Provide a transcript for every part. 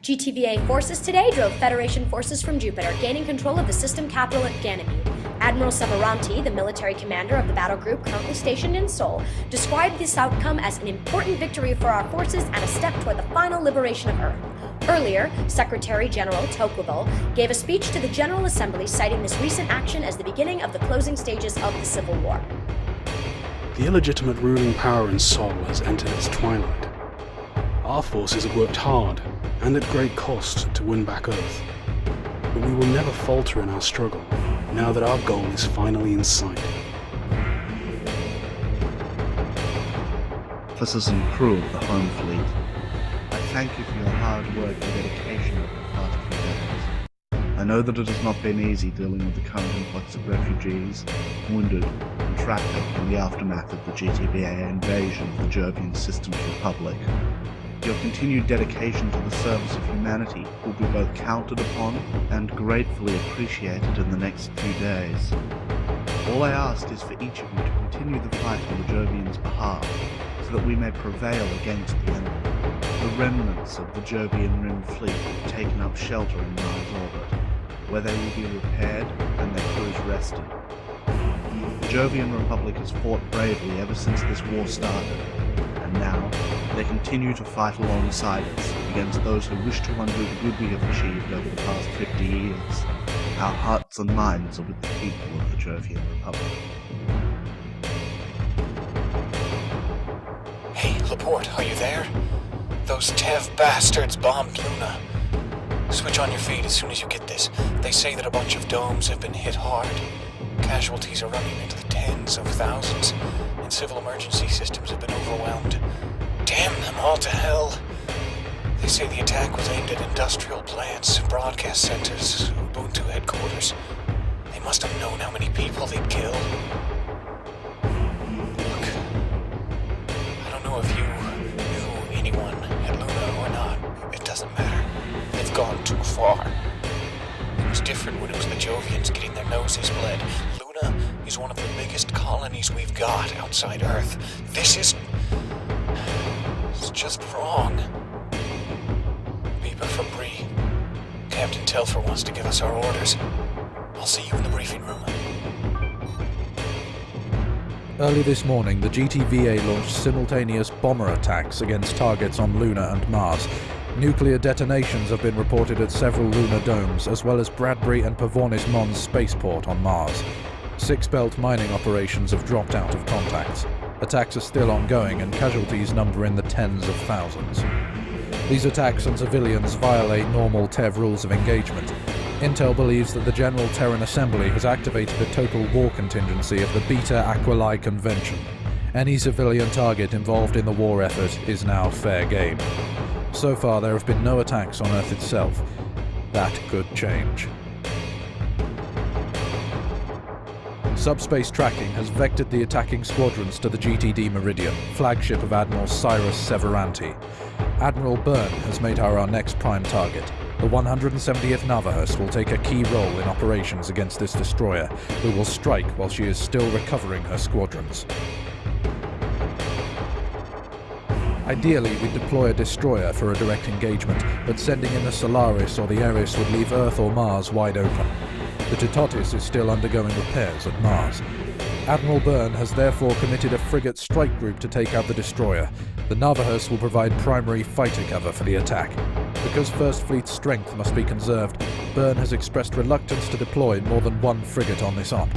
GTVA forces today drove Federation forces from Jupiter, gaining control of the system capital at Ganymede. Admiral Savaranti, the military commander of the battle group currently stationed in Seoul, described this outcome as an important victory for our forces and a step toward the final liberation of Earth. Earlier, Secretary General Tocqueville gave a speech to the General Assembly citing this recent action as the beginning of the closing stages of the Civil War. The illegitimate ruling power in Seoul has entered its twilight. Our forces have worked hard, and at great cost, to win back Earth. But we will never falter in our struggle, now that our goal is finally in sight. Officers and crew of the Home Fleet, I thank you for your hard work and dedication over the past few days. I know that it has not been easy dealing with the current influx of refugees, wounded, and traffic in the aftermath of the GTVA invasion of the Jovian Systems Republic. Your continued dedication to the service of humanity will be both counted upon and gratefully appreciated in the next few days. All I ask is for each of you to continue the fight on the Jovians' behalf, so that we may prevail against the enemy. The remnants of the Jovian Rim fleet have taken up shelter in Mars orbit, where they will be repaired and their crews rested. The Jovian Republic has fought bravely ever since this war started, and now they continue to fight alongside us against those who wish to undo the good we have achieved over the past 50 years. Our hearts and minds are with the people of the Jovian Republic. Hey, Laporte, are you there? Those Tev bastards bombed Luna. Switch on your feed as soon as you get this. They say that a bunch of domes have been hit hard. Casualties are running into the tens of thousands, and civil emergency systems have been overwhelmed. Damn them all to hell. They say the attack was aimed at industrial plants, broadcast centers, Ubuntu headquarters. They must have known how many people they'd kill. Look, I don't know if you knew anyone at Luna or not. It doesn't matter. They've gone too far. It was different when it was the Jovians getting their noses bled. Luna is one of the biggest colonies we've got outside Earth. This is... it's just wrong. Beeper from Bree. Captain Telfer wants to give us our orders. I'll see you in the briefing room. Early this morning, the GTVA launched simultaneous bomber attacks against targets on Luna and Mars. Nuclear detonations have been reported at several lunar domes, as well as Bradbury and Pavornis Mons spaceport on Mars. Six-belt mining operations have dropped out of contacts. Attacks are still ongoing, and casualties number in the tens of thousands. These attacks on civilians violate normal TEV rules of engagement. Intel believes that the General Terran Assembly has activated a total war contingency of the Beta Aquilae Convention. Any civilian target involved in the war effort is now fair game. So far, there have been no attacks on Earth itself. That could change. Subspace tracking has vectored the attacking squadrons to the GTD Meridian, flagship of Admiral Cyrus Severanti. Admiral Byrne has made her our next prime target. The 170th Navahus will take a key role in operations against this destroyer, who will strike while she is still recovering her squadrons. Ideally, we'd deploy a destroyer for a direct engagement, but sending in the Solaris or the Eris would leave Earth or Mars wide open. The Tetotis is still undergoing repairs at Mars. Admiral Byrne has therefore committed a frigate strike group to take out the destroyer. The Navahus will provide primary fighter cover for the attack. Because First Fleet's strength must be conserved, Byrne has expressed reluctance to deploy more than one frigate on this op.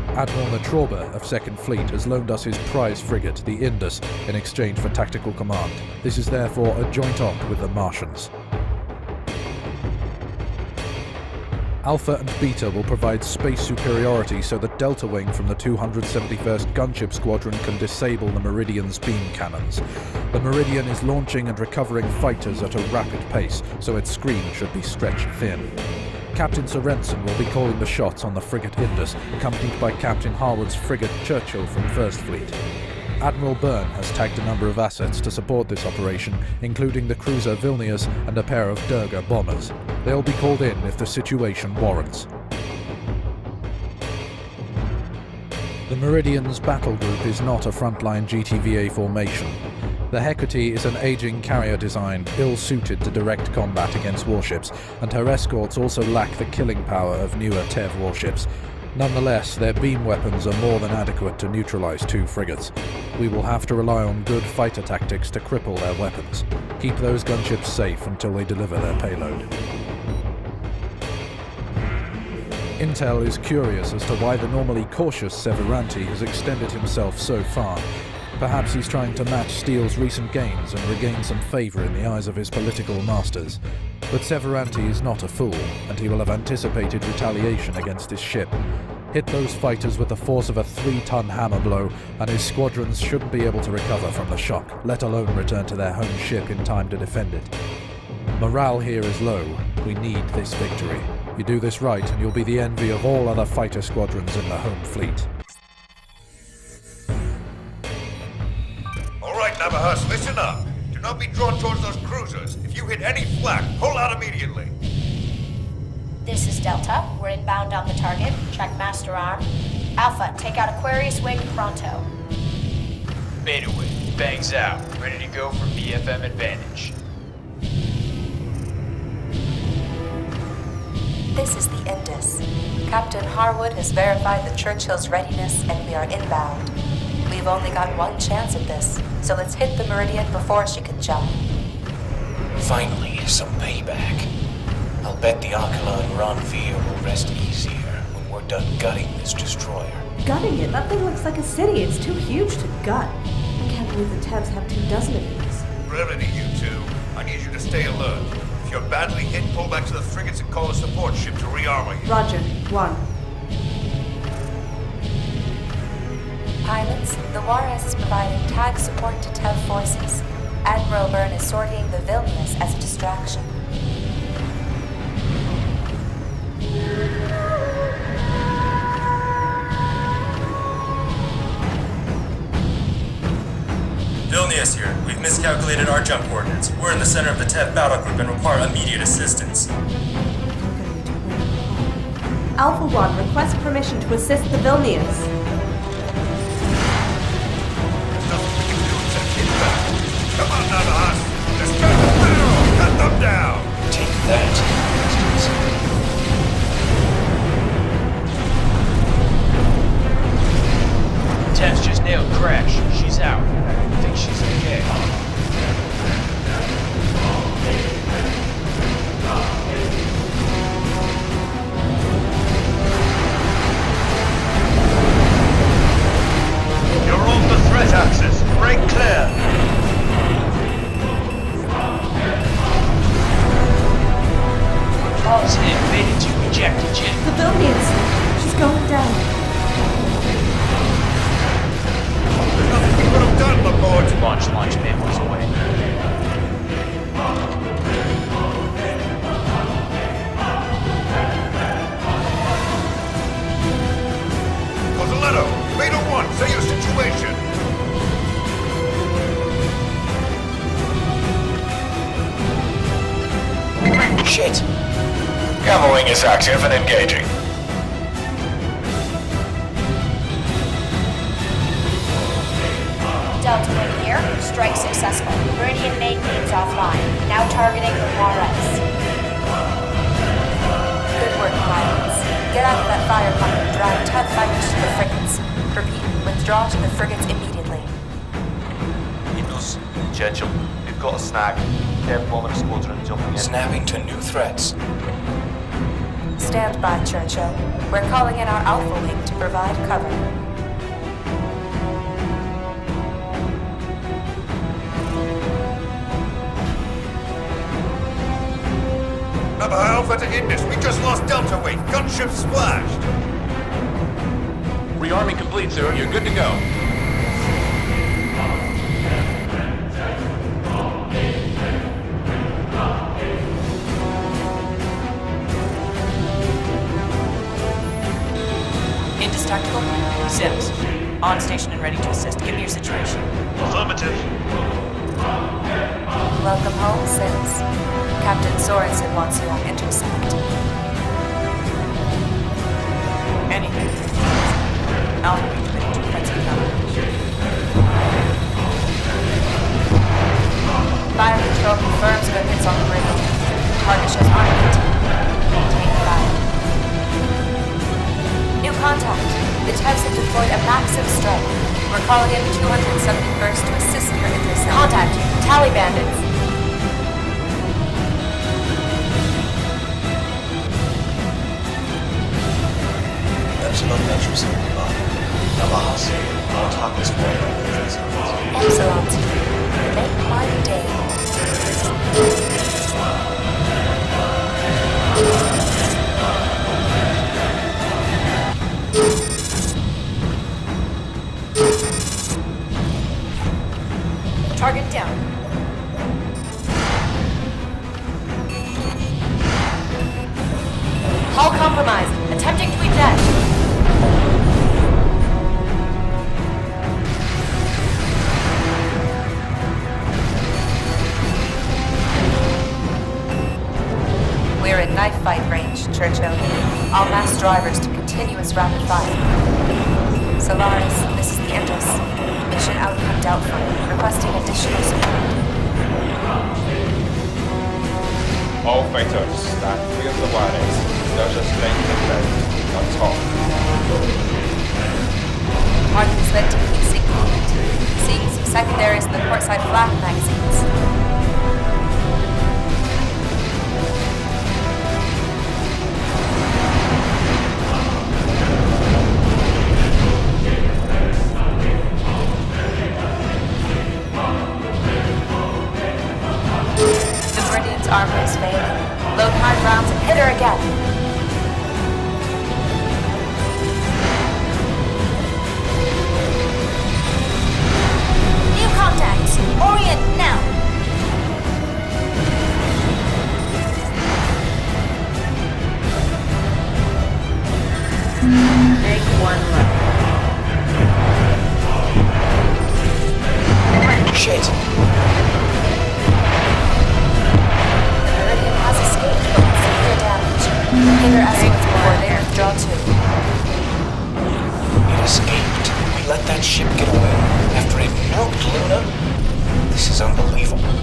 Admiral Natroba of Second Fleet has loaned us his prize frigate, the Indus, in exchange for tactical command. This is therefore a joint op with the Martians. Alpha and Beta will provide space superiority so that Delta Wing from the 271st Gunship Squadron can disable the Meridian's beam cannons. The Meridian is launching and recovering fighters at a rapid pace, so its screen should be stretched thin. Captain Sorensen will be calling the shots on the frigate Indus, accompanied by Captain Harwood's frigate Churchill from First Fleet. Admiral Byrne has tagged a number of assets to support this operation, including the cruiser Vilnius and a pair of Durga bombers. They'll be called in if the situation warrants. The Meridian's battle group is not a frontline GTVA formation. The Hecate is an aging carrier design, ill-suited to direct combat against warships, and her escorts also lack the killing power of newer TEV warships. Nonetheless, their beam weapons are more than adequate to neutralize 2 frigates. We will have to rely on good fighter tactics to cripple their weapons. Keep those gunships safe until they deliver their payload. Intel is curious as to why the normally cautious Severanti has extended himself so far. Perhaps he's trying to match Steele's recent gains and regain some favor in the eyes of his political masters. But Severanti is not a fool, and he will have anticipated retaliation against his ship. Hit those fighters with the force of a 3-ton hammer blow, and his squadrons shouldn't be able to recover from the shock, let alone return to their home ship in time to defend it. Morale here is low. We need this victory. You do this right, and you'll be the envy of all other fighter squadrons in the home fleet. All right, Navahas, listen up. Do not be drawn towards those cruisers. If you hit any flak, pull out immediately. This is Delta. We're inbound on the target. Check master arm. Alpha, take out Aquarius Wing pronto. Beta Wing, bangs out. Ready to go for BFM advantage. This is the Indus. Captain Harwood has verified the Churchill's readiness and we are inbound. We've only got one chance at this, so let's hit the Meridian before she can jump. Finally, some payback. I'll bet the Akala and Ronfia will rest easier when we're done gutting this destroyer. Gutting it? That thing looks like a city. It's too huge to gut. I can't believe the Tevs have 24 of these. Brevity, you two. I need you to stay alert. If you're badly hit, pull back to the frigates and call a support ship to rearmor you. Roger. 1. Pilots, the Juarez is providing tag support to TEV forces. Admiral Byrne is sorting the Vilnius as a distraction. Vilnius here. We've miscalculated our jump coordinates. We're in the center of the TEV battle group and require immediate assistance. Alpha 1, request permission to assist the Vilnius. Come on, Navahas! Just cut them down! Cut them down! Take that. Tev's just nailed Crash. She's out. I think she's okay. You're off the threat axis. Break clear. All's in. Made it to ejected jet. The Vilnius. She's going down. There's nothing we could have done, Laporte. Launch manuals away. Cosoletto, Beta 1, say your situation. Shit. Gamma wing is active and engaging. Delta Wing here. Strike successful. Meridian main beams offline. Now targeting the Juarez. Good work, pilots. Get out of that firefight and drive TEV fighters to the frigates. Repeat, withdraw to the frigates immediately. Indus, Churchill, we've got a snag. TEV bomber squadron jumping in. Snapping to new threats. Stand by, Churchill. We're calling in our Alpha Wing to provide cover. Navajo Alpha to Indus, we just lost Delta Wing. Gunship splashed. Rearming complete, sir. You're good to go. Indus Tactical? Sims. On station and ready to assist. Give me your situation. Affirmative. Welcome home, Sims. Captain Sorensen wants you on intercept. Anything. Alpha Wing committed to offensive cover. Forces on Meridian. Target shows armor fatigue. Take fire. New contact. The Tevs have deployed a massive strike. We're calling in 271st to assist your intercept. Contact. Tally bandits. Epsilon Metro Center Bond. Navas, I'll talk this morning with the Excellent. Make my day. Target down. Hull compromised. Attempting to eject. We're in knife fight range, Churchill. All mass drivers to continuous rapid fire. Solaris, this is the Endless. Mission outcome doubtful. Requesting additional support. All fighters, stand clear of the wireless. There's a strike in the ground. On top. Target is led to the heat sink point. Seeing some secondaries in the portside flak magazines. Armor is failing. Load hard rounds and hit her again. New contacts. Orient now. Make one left. Shit. Hitter estimates before they withdraw too. It escaped. We let that ship get away after it nuked Luna. This is unbelievable.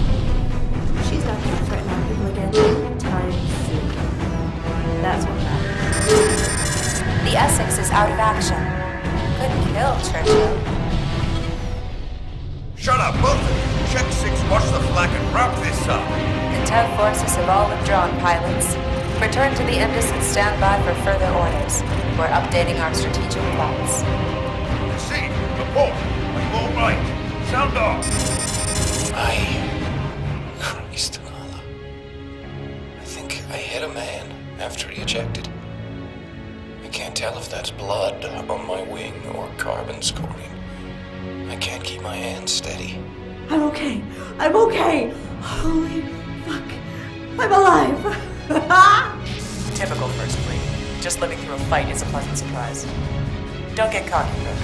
She's not going to threaten our people again anytime soon. That's what matters. The Essex is out of action. Good kill, Churchill. Shut up, both of you. Check 6, watch the flak and wrap this up. The Tev forces have all withdrawn, pilots. Return to the Indus and stand by for further orders. We're updating our strategic plots. See, report. Are you all right? Sound off. Christ, Allah. I think I hit a man after he ejected. I can't tell if that's blood on my wing or carbon scoring. I can't keep my hands steady. I'm okay. I'm okay. Holy fuck. I'm alive. Typical first breed. Just living through a fight is a pleasant surprise. Don't get cocky, Rook.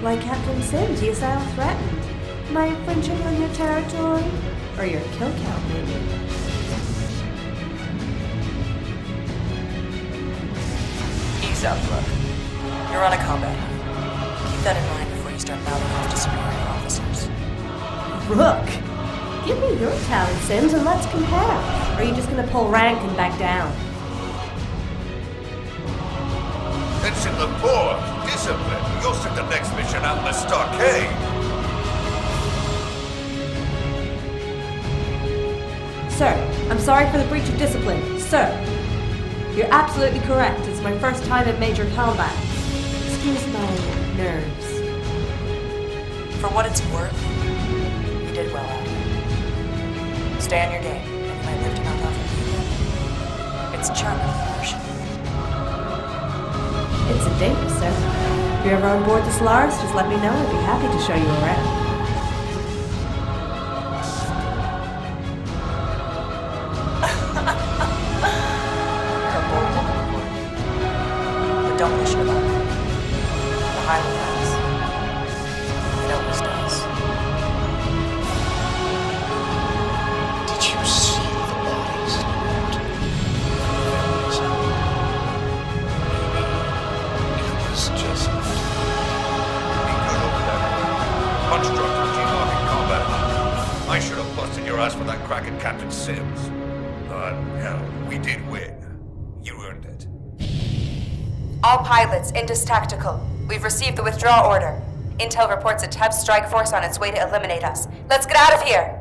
Why, Captain Sims, you sound threatened. Am I infringing on your territory? Or your kill count, maybe? Ease up, Rook. You're on a combat hunt. Keep that in mind before you start mouthing off to superior officers. Rook! Give me your talent, Sims, and let's compare. Or are you just gonna pull rank and back down? Ensign Laporte, discipline. You'll set the next mission out in the stockade. Sir, I'm sorry for the breach of discipline. Sir, you're absolutely correct. It's my first time in major combat. Excuse my nerves. For what it's worth, you did well out. Stay on your game, and you might live to not offer you. It's charming immersion. It's a date, sir. If you're ever on board the Solaris, just let me know. I'd be happy to show you around. You're a bold woman, Laporte. But don't push your luck. The Highland does. It always does. Did you see the bodies? Maybe it was just... Be good over there. Punch drunk with G-Mark in combat. about it. I should have busted your ass for that crack at Captain Sims. But, hell, we did win. You earned it. All pilots, Indus Tactical. We've received the withdrawal order. Intel reports a TEV strike force on its way to eliminate us. Let's get out of here!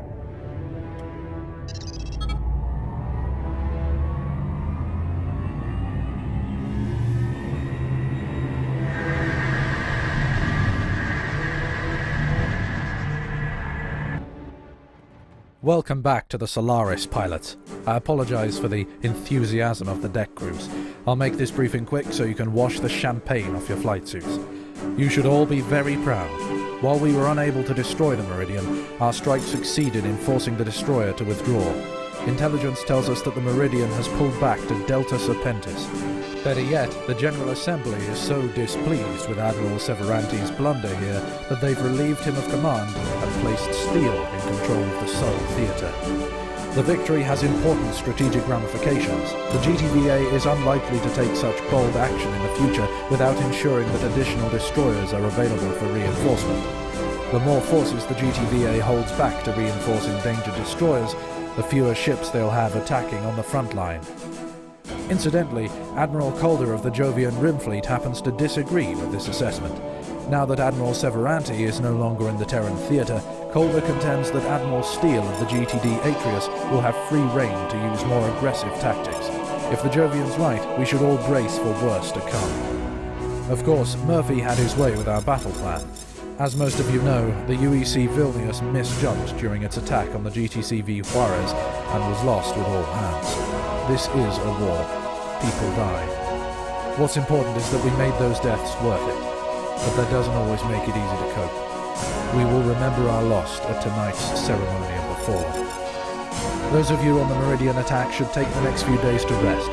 Welcome back to the Solaris, pilots. I apologize for the enthusiasm of the deck crews. I'll make this briefing quick so you can wash the champagne off your flight suits. You should all be very proud. While we were unable to destroy the Meridian, our strike succeeded in forcing the destroyer to withdraw. Intelligence tells us that the Meridian has pulled back to Delta Serpentis. Better yet, the General Assembly is so displeased with Admiral Severante's blunder here that they've relieved him of command and placed Steele in control of the Sol Theatre. The victory has important strategic ramifications. The GTVA is unlikely to take such bold action in the future without ensuring that additional destroyers are available for reinforcement. The more forces the GTVA holds back to reinforce endangered destroyers, the fewer ships they'll have attacking on the front line. Incidentally, Admiral Calder of the Jovian Rim Fleet happens to disagree with this assessment. Now that Admiral Severante is no longer in the Terran theatre, Calder contends that Admiral Steele of the GTD Atreus will have free rein to use more aggressive tactics. If the Jovian's right, we should all brace for worse to come. Of course, Murphy had his way with our battle plan. As most of you know, the UEC Vilnius misjumped during its attack on the GTCV Juarez and was lost with all hands. This is a war. People die. What's important is that we made those deaths worth it, but that doesn't always make it easy to cope. We will remember our loss at tonight's ceremony of the fallen. Those of you on the Meridian attack should take the next few days to rest.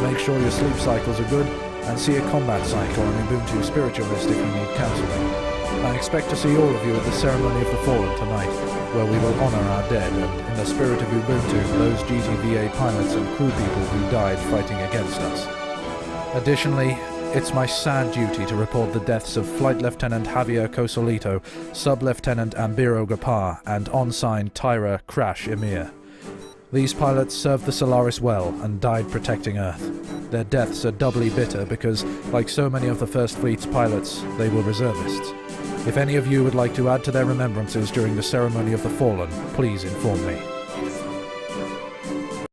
Make sure your sleep cycles are good, and see a combat cycle on Ubuntu Spiritualist if you need counseling. I expect to see all of you at the Ceremony of the Fallen tonight, where we will honor our dead and, in the spirit of Ubuntu, those GTVA pilots and crew people who died fighting against us. Additionally, it's my sad duty to report the deaths of Flight Lieutenant Javier Cosolito, Sub-Lieutenant Ambiro Gapar, and ensign Tyra Crash Emir. These pilots served the Solaris well and died protecting Earth. Their deaths are doubly bitter because, like so many of the First Fleet's pilots, they were reservists. If any of you would like to add to their remembrances during the Ceremony of the Fallen, please inform me.